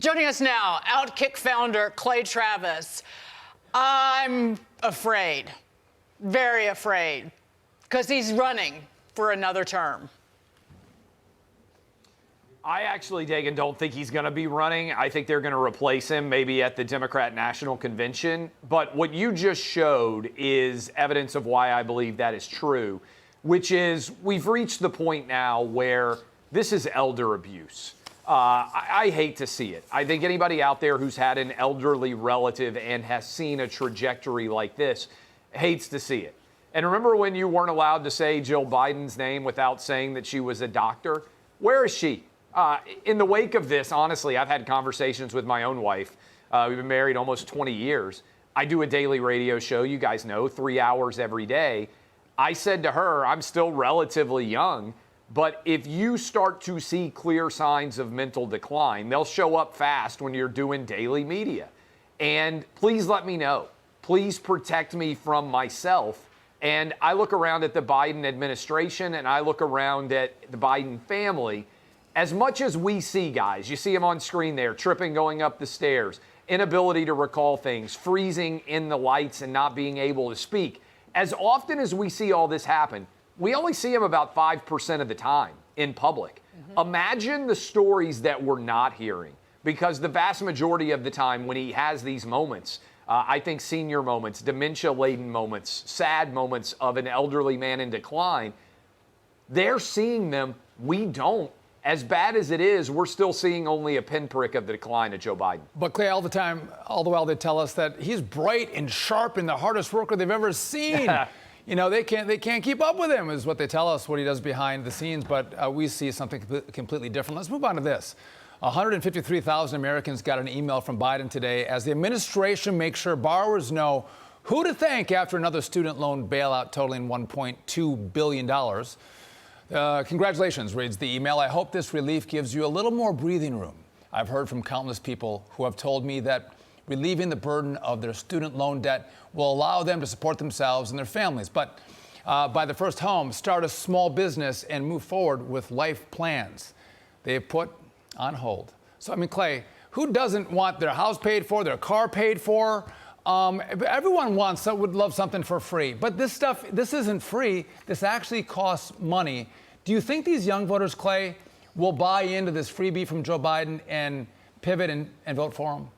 Joining us now, Outkick founder Clay Travis. I'm afraid, very afraid, because he's running for another term. I actually, Dagen, don't think he's going to be running. I think they're going to replace him maybe at the Democrat National Convention. But what you just showed is evidence of why I believe that is true, which is we've reached the point now where this is elder abuse. I hate to see it. I think anybody out there who's had an elderly relative and has seen a trajectory like this hates to see it. And remember when you weren't allowed to say Jill Biden's name without saying that she was a doctor? Where is she? In the wake of this, honestly, I've had conversations with my own wife. We've been married almost 20 years. I do a daily radio show, you guys know, 3 hours every day. I said to her, I'm still relatively young, but if you start to see clear signs of mental decline, they'll show up fast when you're doing daily media. And please let me know. Please protect me from myself. And I look around at the Biden administration and I look around at the Biden family. As much as we see guys, you see them on screen there, tripping going up the stairs, inability to recall things, freezing in the lights and not being able to speak. As often as we see all this happen, we only see him about 5% of the time in public. Imagine the stories that we're not hearing, because the vast majority of the time when he has these moments, I think senior moments, dementia-laden moments, sad moments of an elderly man in decline, they're seeing them. We don't. As bad as it is, we're still seeing only a pinprick of the decline of Joe Biden. But Clay, all the while they tell us that he's bright and sharp and the hardest worker they've ever seen. You know, they can't keep up with him, is what they tell us, what he does behind the scenes. But we see something completely different. Let's move on to this. 153,000 Americans got an email from Biden today as the administration makes sure borrowers know who to thank after another student loan bailout totaling $1.2 billion. Congratulations, reads the email. I hope this relief gives you a little more breathing room. I've heard from countless people who have told me that relieving the burden of their student loan debt will allow them to support themselves and their families. But buy their first home, start a small business, and move forward with life plans they have put on hold. So, I mean, Clay, who doesn't want their house paid for, their car paid for? Everyone would love something for free. But this isn't free. This actually costs money. Do you think these young voters, Clay, will buy into this freebie from Joe Biden and pivot and vote for him?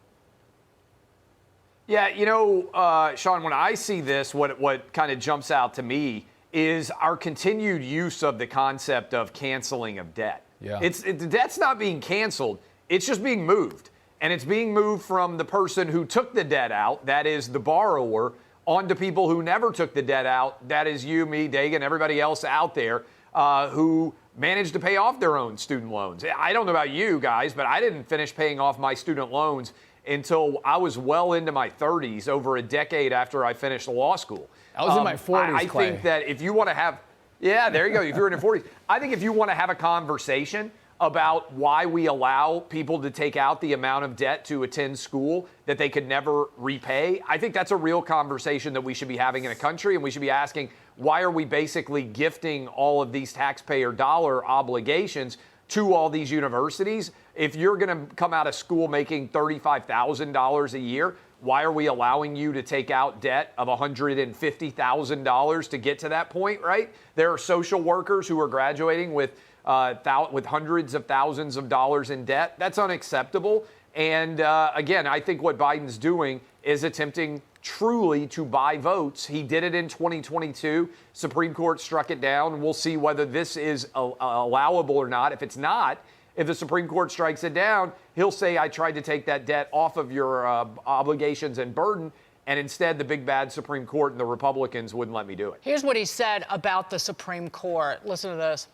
Yeah, you know, Sean, when I see this, what kind of jumps out to me is our continued use of the concept of canceling of debt. Yeah. The debt's not being canceled. It's just being moved. And it's being moved from the person who took the debt out, that is the borrower, onto people who never took the debt out, that is you, me, Dagen, everybody else out there who managed to pay off their own student loans. I don't know about you guys, but I didn't finish paying off my student loans until I was well into my 30s, over a decade after I finished law school. I was in my 40s, I think that if you want to have, yeah, there you go, if you're in your 40s, I think if you want to have a conversation about why we allow people to take out the amount of debt to attend school that they could never repay, I think that's a real conversation that we should be having in a country, and we should be asking, why are we basically gifting all of these taxpayer dollar obligations to all these universities? If you're going to come out of school making $35,000 a year, why are we allowing you to take out debt of $150,000 to get to that point, right? There are social workers who are graduating with hundreds of thousands of dollars in debt. That's unacceptable. And again, I think what Biden's doing is attempting truly to buy votes. He did it in 2022. Supreme Court struck it down. We'll see whether this is allowable or not. If it's not, if the Supreme Court strikes it down, he'll say, I tried to take that debt off of your obligations and burden. And instead, the big bad Supreme Court and the Republicans wouldn't let me do it. Here's what he said about the Supreme Court. Listen to this.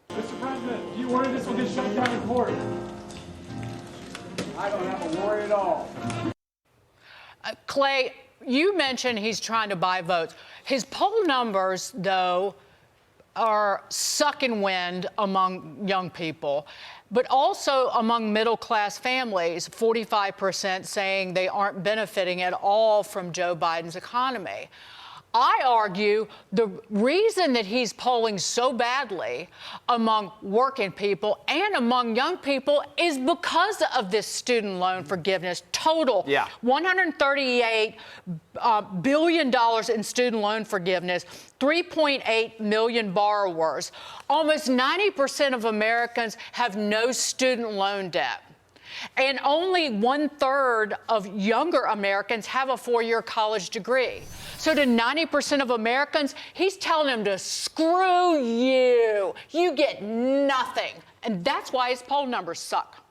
Mr. President, do you worry this will get shut down in court? I don't have a worry at all. Clay, you mentioned he's trying to buy votes. His poll numbers, though, are sucking wind among young people, but also among middle-class families, 45% saying they aren't benefiting at all from Joe Biden's economy. I argue the reason that he's polling so badly among working people and among young people is because of this student loan forgiveness. Total, $138 billion in student loan forgiveness, 3.8 million borrowers. Almost 90% of Americans have no student loan debt. And only 1/3 of younger Americans have a 4-year college degree. So to 90% of Americans, he's telling them to screw you. You get nothing. And that's why his poll numbers suck.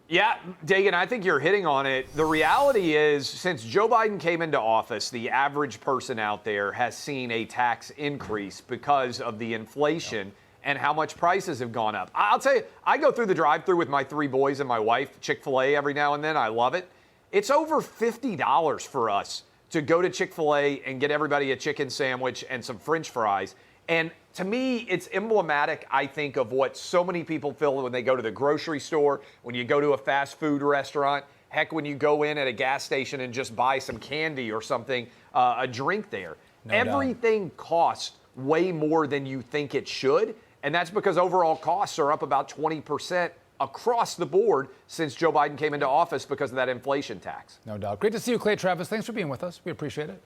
Yeah, Dagen, I think you're hitting on it. The reality is, since Joe Biden came into office, the average person out there has seen a tax increase because of the inflation and how much prices have gone up. I'll tell you, I go through the drive-thru with my 3 boys and my wife, Chick-fil-A, every now and then. I love it. It's over $50 for us to go to Chick-fil-A and get everybody a chicken sandwich and some French fries. And to me, it's emblematic, I think, of what so many people feel when they go to the grocery store, when you go to a fast food restaurant, heck, when you go in at a gas station and just buy some candy or something, a drink there. Everything costs way more than you think it should. And that's because overall costs are up about 20% across the board since Joe Biden came into office because of that inflation tax. No doubt. Great to see you, Clay Travis. Thanks for being with us. We appreciate it.